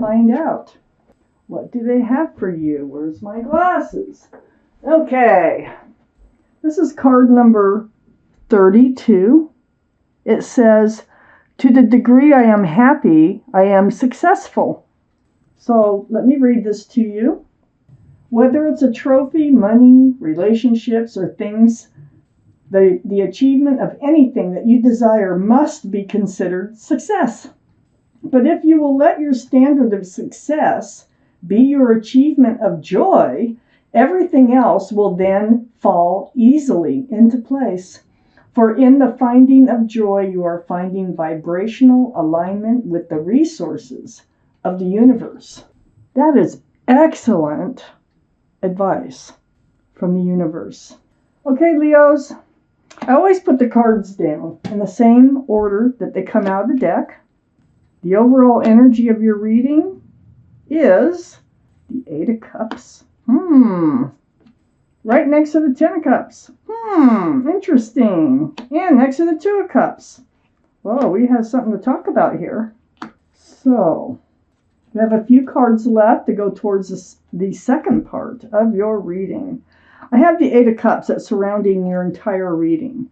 find out. What do they have for you? Where's my glasses? Okay. This is card number 32. It says, to the degree I am happy, I am successful. So let me read this to you. Whether it's a trophy, money, relationships, or things, the achievement of anything that you desire must be considered success. But if you will let your standard of success be your achievement of joy, everything else will then fall easily into place. For in the finding of joy, you are finding vibrational alignment with the resources of the universe. That is excellent advice from the universe. Okay, Leos, I always put the cards down in the same order that they come out of the deck. The overall energy of your reading is the Eight of Cups. Right next to the Ten of Cups. Interesting. And next to the Two of Cups. Well, we have something to talk about here. So, we have a few cards left to go towards the second part of your reading. I have the Eight of Cups that's surrounding your entire reading.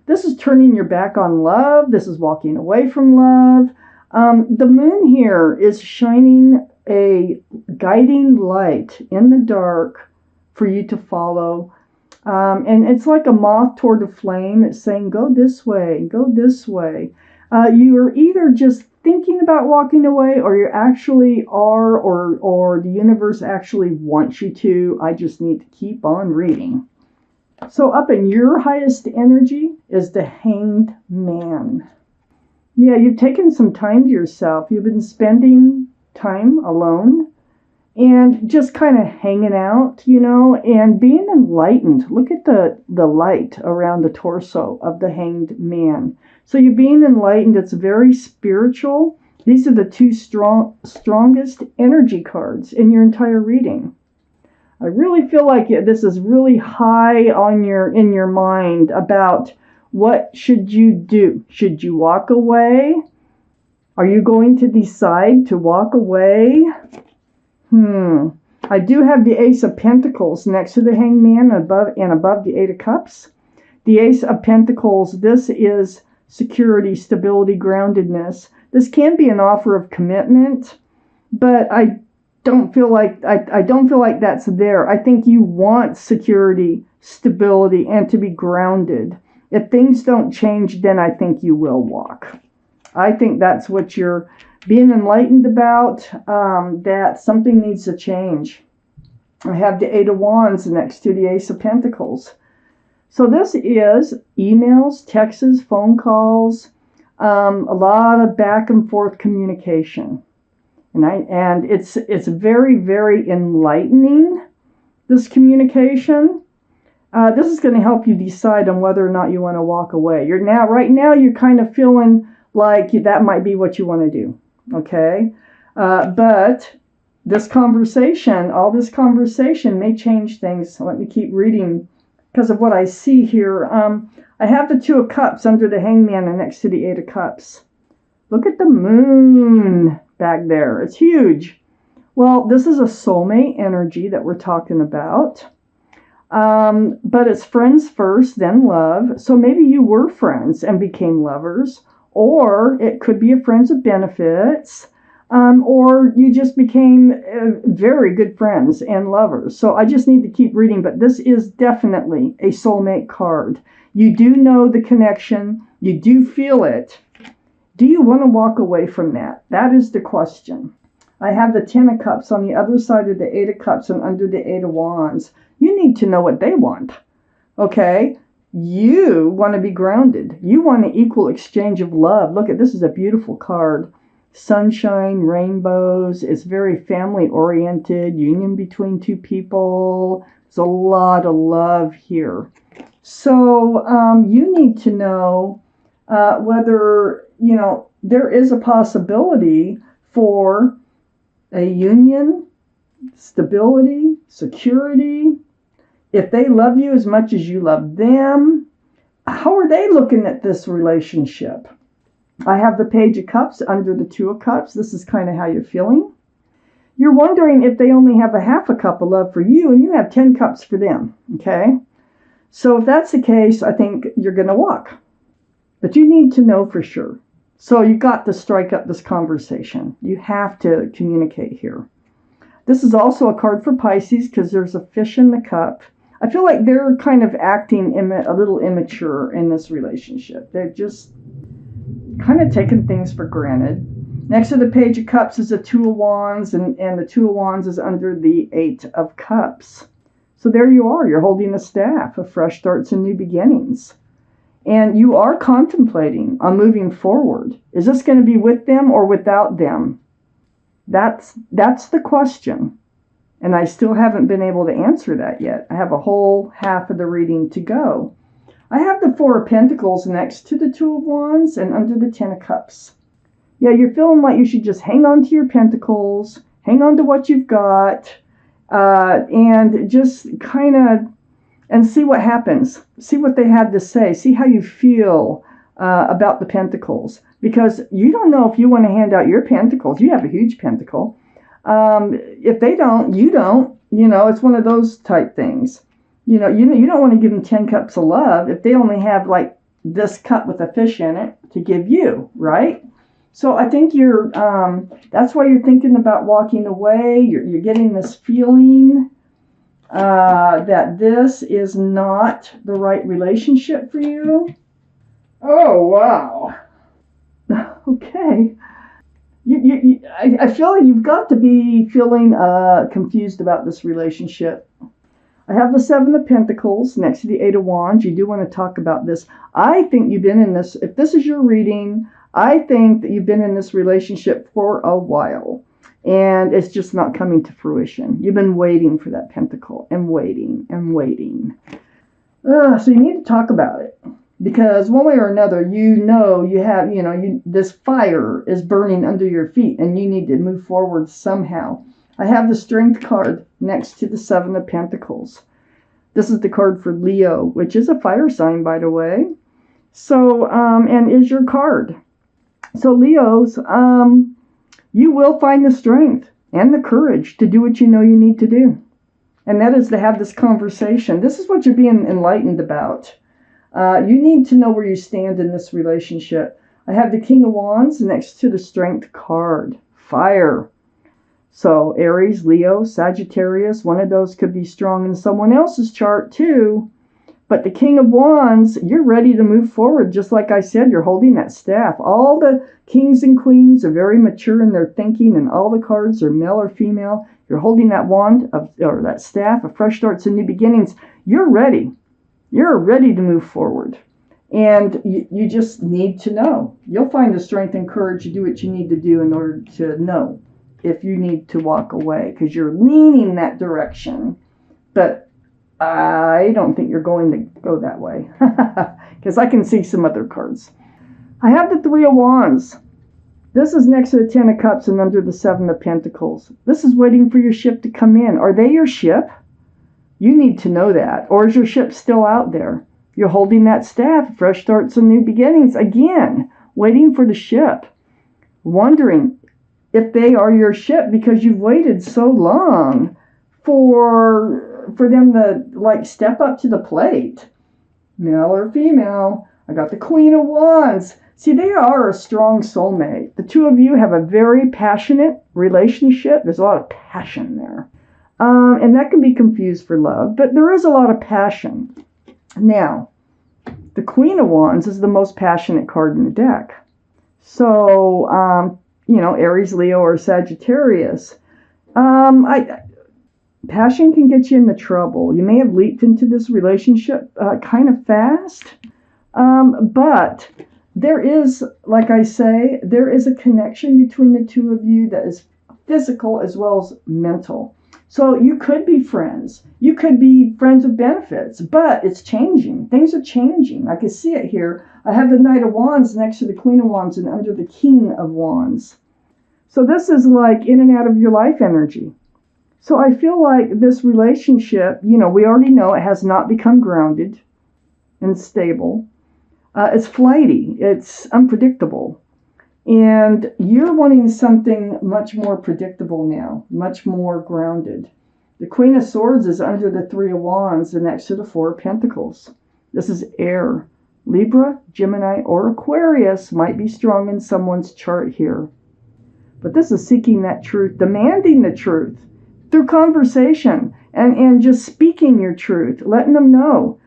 This is turning your back on love. This is walking away from love. The moon here is shining a guiding light in the dark for you to follow. And it's like a moth toward a flame. It's saying, go this way, go this way. You are either just thinking about walking away, or you actually are, or the universe actually wants you to. I just need to keep on reading. So up in your highest energy is the Hanged Man. Yeah, you've taken some time to yourself. You've been spending time alone and just kind of hanging out, and being enlightened. Look at the light around the torso of the Hanged Man. So you're being enlightened. It's very spiritual. These are the two strongest energy cards in your entire reading. I really feel like this is really high in your mind about what should you do. Should you walk away? Are you going to decide to walk away? I do have the Ace of Pentacles next to the Hanged Man above the Eight of Cups. The Ace of Pentacles, this is security, stability, groundedness. This can be an offer of commitment, but I don't feel like that's there. I think you want security, stability, and to be grounded. If things don't change, then I think you will walk. I think that's what you're being enlightened about, that something needs to change. I have the Eight of Wands next to the Ace of Pentacles. So this is emails, texts, phone calls, a lot of back and forth communication. And it's very, very enlightening, this communication. This is going to help you decide on whether or not you want to walk away. Right now you're kind of feeling like that might be what you want to do. Okay? But all this conversation may change things. So let me keep reading because of what I see here. I have the Two of Cups under the Hanged Man and next to the Eight of Cups. Look at the moon back there. It's huge. Well, this is a soulmate energy that we're talking about. But it's friends first, then love. So maybe you were friends and became lovers. Or it could be a friends of benefits. Or you just became very good friends and lovers. So I just need to keep reading. But this is definitely a soulmate card. You do know the connection. You do feel it. Do you want to walk away from that? That is the question. I have the Ten of Cups on the other side of the Eight of Cups and under the Eight of Wands. You need to know what they want. Okay? You want to be grounded. You want an equal exchange of love. Look, this is a beautiful card. Sunshine, rainbows. It's very family-oriented. Union between two people. There's a lot of love here. So you need to know whether, there is a possibility for a union, stability, security. If they love you as much as you love them, how are they looking at this relationship? I have the Page of Cups under the Two of Cups. This is kind of how you're feeling. You're wondering if they only have a half a cup of love for you and you have 10 cups for them, okay? So if that's the case, I think you're going to walk. But you need to know for sure. So you got to strike up this conversation. You have to communicate here. This is also a card for Pisces because there's a fish in the cup. I feel like they're kind of acting a little immature in this relationship. They're just kind of taking things for granted. Next to the Page of Cups is the Two of Wands, and the Two of Wands is under the Eight of Cups. So there you are. You're holding a staff of fresh starts and new beginnings. And you are contemplating on moving forward. Is this going to be with them or without them? That's the question. And I still haven't been able to answer that yet. I have a whole half of the reading to go. I have the Four of Pentacles next to the Two of Wands and under the Ten of Cups. Yeah, you're feeling like you should just hang on to your pentacles, hang on to what you've got, and just kind of, and see what happens. See what they had to say. See how you feel about the pentacles. Because you don't know if you want to hand out your pentacles. You have a huge pentacle. If they don't, you don't. You know, it's one of those type things. You don't want to give them 10 cups of love if they only have like this cup with a fish in it to give you, right? So I think that's why you're thinking about walking away. You're getting this feeling that this is not the right relationship for you. Oh, wow. Okay. I feel like you've got to be feeling confused about this relationship. I have the Seven of Pentacles next to the Eight of Wands. You do want to talk about this. I think you've been in this, if this is your reading, I think that you've been in this relationship for a while. And it's just not coming to fruition. You've been waiting for that pentacle and waiting and waiting. So you need to talk about it. Because one way or another, you have, this fire is burning under your feet and you need to move forward somehow. I have the Strength card next to the Seven of Pentacles. This is the card for Leo, which is a fire sign, by the way. So, and is your card. So Leos, you will find the strength and the courage to do what you know you need to do. And that is to have this conversation. This is what you're being enlightened about. You need to know where you stand in this relationship. I have the King of Wands next to the Strength card. Fire. So Aries, Leo, Sagittarius, one of those could be strong in someone else's chart too. But the King of Wands, you're ready to move forward. Just like I said, you're holding that staff. All the kings and queens are very mature in their thinking, and all the cards are male or female. You're holding that wand or that staff of fresh starts and new beginnings. You're ready. You're ready to move forward. And you just need to know. You'll find the strength and courage to do what you need to do in order to know if you need to walk away, because you're leaning that direction. But I don't think you're going to go that way, because I can see some other cards. I have the Three of Wands. This is next to the Ten of Cups and under the Seven of Pentacles. This is waiting for your ship to come in. Are they your ship? You need to know that. Or is your ship still out there? You're holding that staff, fresh starts and new beginnings. Again, waiting for the ship. Wondering if they are your ship because you've waited so long for them to step up to the plate. Male or female. I got the Queen of Wands. See, they are a strong soulmate. The two of you have a very passionate relationship. There's a lot of passion there. And that can be confused for love, but there is a lot of passion. Now, the Queen of Wands is the most passionate card in the deck. So, Aries, Leo, or Sagittarius. Passion can get you into trouble. You may have leaped into this relationship kind of fast. But there is, like I say, there is a connection between the two of you that is physical as well as mental. So you could be friends. You could be friends with benefits, but it's changing. Things are changing. I can see it here. I have the Knight of Wands next to the Queen of Wands and under the King of Wands. So this is like in and out of your life energy. So I feel like this relationship, we already know it has not become grounded and stable. It's flighty. It's unpredictable. And you're wanting something much more predictable now, much more grounded. The Queen of Swords is under the Three of Wands and next to the Four of Pentacles. This is air. Libra, Gemini, or Aquarius might be strong in someone's chart here. But this is seeking that truth, demanding the truth through conversation and just speaking your truth, letting them know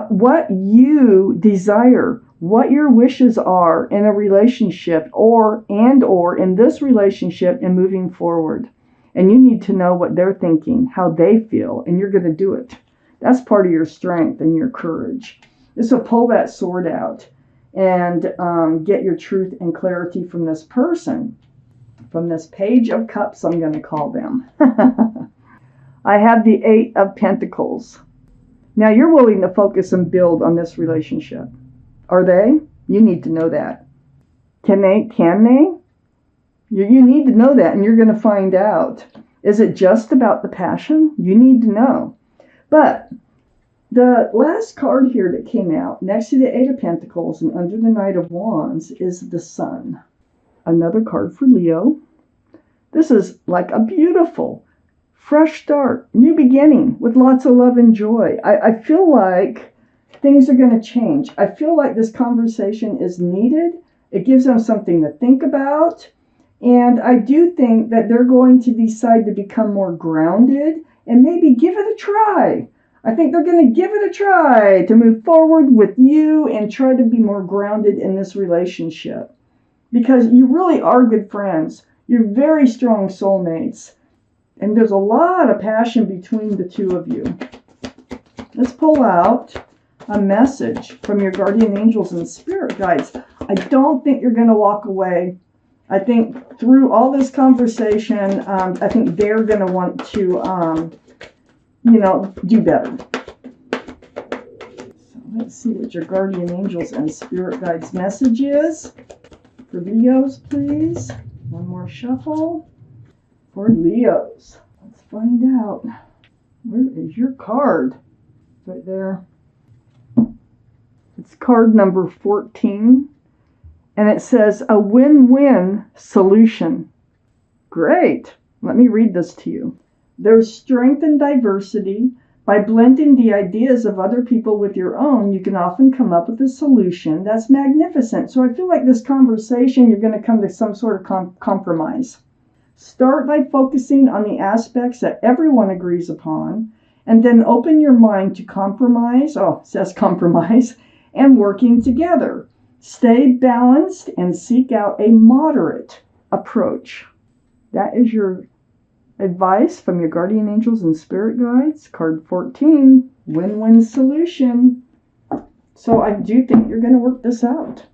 what you desire, what your wishes are in a relationship or in this relationship and moving forward. And you need to know what they're thinking, how they feel, and you're going to do it. That's part of your strength and your courage. So pull that sword out and get your truth and clarity from this person, from this Page of Cups, I'm going to call them. I have the Eight of Pentacles. Now you're willing to focus and build on this relationship. Are they? You need to know that. Can they? You need to know that, and you're going to find out. Is it just about the passion? You need to know. But the last card here that came out, next to the Eight of Pentacles and under the Knight of Wands, is the Sun. Another card for Leo. This is like a beautiful, fresh start, new beginning with lots of love and joy. I feel like things are going to change. I feel like this conversation is needed. It gives them something to think about. And I do think that they're going to decide to become more grounded and maybe give it a try. I think they're going to give it a try to move forward with you and try to be more grounded in this relationship. Because you really are good friends. You're very strong soulmates. And there's a lot of passion between the two of you. Let's pull out a message from your guardian angels and spirit guides. I don't think you're going to walk away. I think through all this conversation, I think they're going to want to, do better. So let's see what your guardian angels and spirit guides message is. For Leos, please. One more shuffle. For Leos. Let's find out. Where is your card? Right there. It's card number 14. And it says, a win-win solution. Great. Let me read this to you. There's strength in diversity. By blending the ideas of other people with your own, you can often come up with a solution that's magnificent. So I feel like this conversation, you're going to come to some sort of compromise. Start by focusing on the aspects that everyone agrees upon, and then open your mind to compromise. Oh, it says compromise, and working together. Stay balanced and seek out a moderate approach. That is your advice from your guardian angels and spirit guides. Card 14, win-win solution. So I do think you're going to work this out.